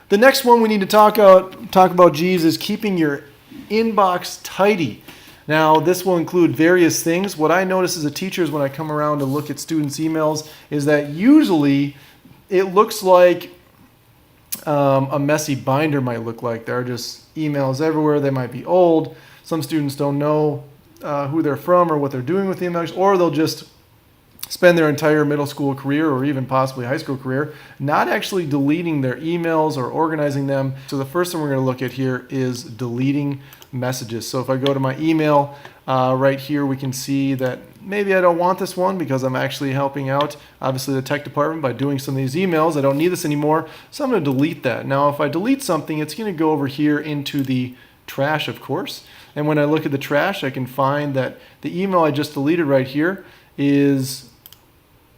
The next one we need to talk about, Jeeves, is keeping your inbox tidy. Now, this will include various things. What I notice as a teacher is when I come around to look at students' emails is that usually it looks like a messy binder might look like. There are just emails everywhere. They might be old. Some students don't know who they're from or what they're doing with the emails, or they'll just spend their entire middle school career or even possibly high school career not actually deleting their emails or organizing them. So the first thing we're going to look at here is deleting messages. So if I go to my email right here, we can see that maybe I don't want this one because I'm actually helping out obviously the tech department by doing some of these emails. I don't need this anymore, so I'm going to delete that. Now if I delete something, it's going to go over here into the trash, of course. And when I look at the trash, I can find that the email I just deleted right here is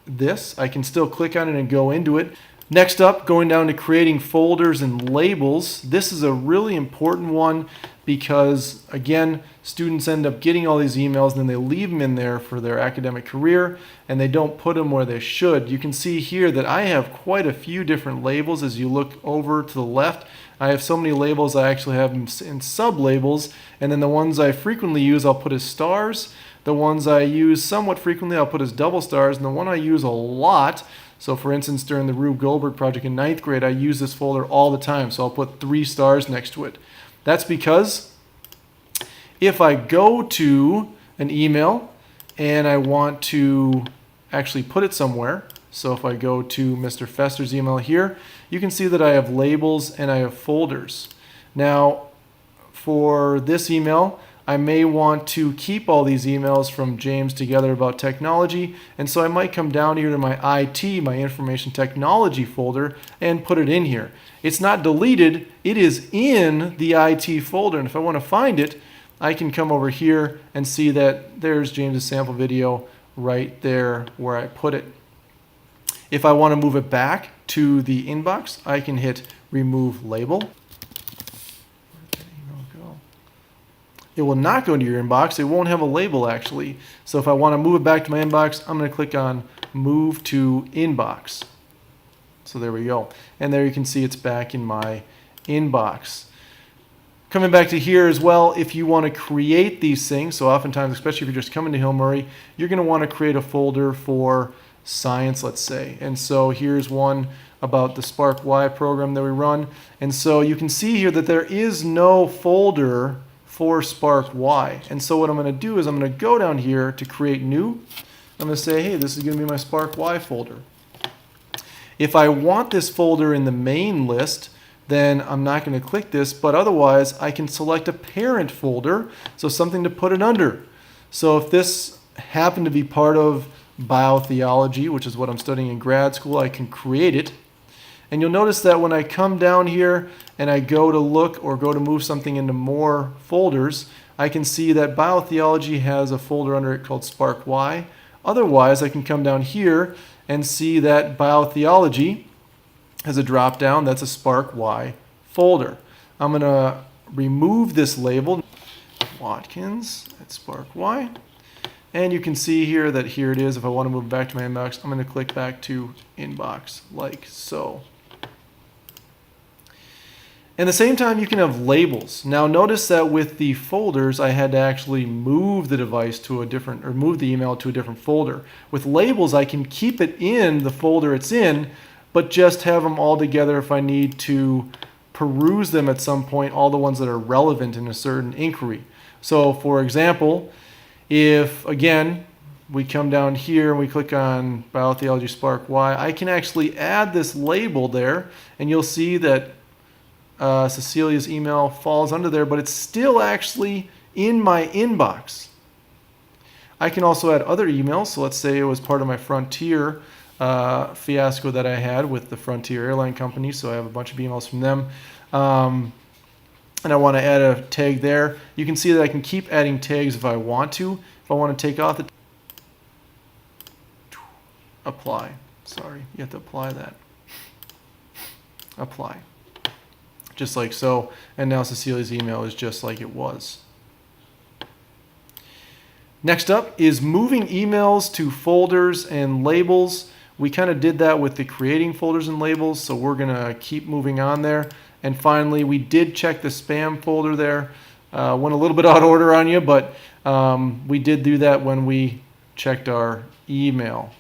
this. I can still click on it and go into it. Next up, going down to creating folders and labels. This is a really important one because, again, students end up getting all these emails and then they leave them in there for their academic career and they don't put them where they should. You can see here that I have quite a few different labels as you look over to the left. I have so many labels, I actually have them in sub-labels, and then the ones I frequently use I'll put as stars. The ones I use somewhat frequently I'll put as double stars, and the one I use a lot, so for instance during the Rube Goldberg project in 9th grade, I use this folder all the time, so I'll put 3 stars next to it. That's because if I go to an email and I want to actually put it somewhere, so if I go to Mr. Fester's email here, you can see that I have labels and I have folders. Now for this email, I may want to keep all these emails from James Together About Technology, and so I might come down here to my IT, my Information Technology folder, and put it in here. It's not deleted, it is in the IT folder, and if I want to find it, I can come over here and see that there's James's sample video right there where I put it. If I want to move it back to the inbox, I can hit Remove Label. It will not go into your inbox. It won't have a label actually. So if I want to move it back to my inbox, I'm going to click on Move to Inbox. So there we go. And there you can see it's back in my inbox. Coming back to here as well, if you want to create these things, so oftentimes, especially if you're just coming to Hill Murray, you're going to want to create a folder for science, let's say. And so here's one about the Spark Y program that we run. And so you can see here that there is no folder for Spark Y. And so what I'm going to do is I'm going to go down here to create new. I'm going to say, hey, this is going to be my Spark Y folder. If I want this folder in the main list, then I'm not going to click this, but otherwise I can select a parent folder, so something to put it under. So if this happened to be part of biotheology, which is what I'm studying in grad school, I can create it. And you'll notice that when I come down here and I go to look or go to move something into more folders, I can see that biotheology has a folder under it called Spark Y. Otherwise, I can come down here and see that biotheology has a drop down. That's a Spark Y folder. I'm going to remove this label, Watkins at Spark Y. And you can see here that here it is. If I want to move back to my inbox, I'm going to click back to inbox like so. At the same time, you can have labels. Now notice that with the folders, I had to actually move the device to a different, or move the email to a different folder. With labels, I can keep it in the folder it's in, but just have them all together if I need to peruse them at some point, all the ones that are relevant in a certain inquiry. So for example, if again, we come down here and we click on Biotheology Spark Y, I can actually add this label there, and you'll see that Cecilia's email falls under there, but it's still actually in my inbox. I can also add other emails. So let's say it was part of my Frontier fiasco that I had with the Frontier Airline Company. So I have a bunch of emails from them. And I want to add a tag there. You can see that I can keep adding tags if I want to. If I want to take off the apply. Sorry, you have to apply that. Apply. Just like so, and now Cecilia's email is just like it was. Next up is moving emails to folders and labels. We kind of did that with the creating folders and labels, so we're going to keep moving on there. And finally, we did check the spam folder there. Went a little bit out of order on you, but we did do that when we checked our email.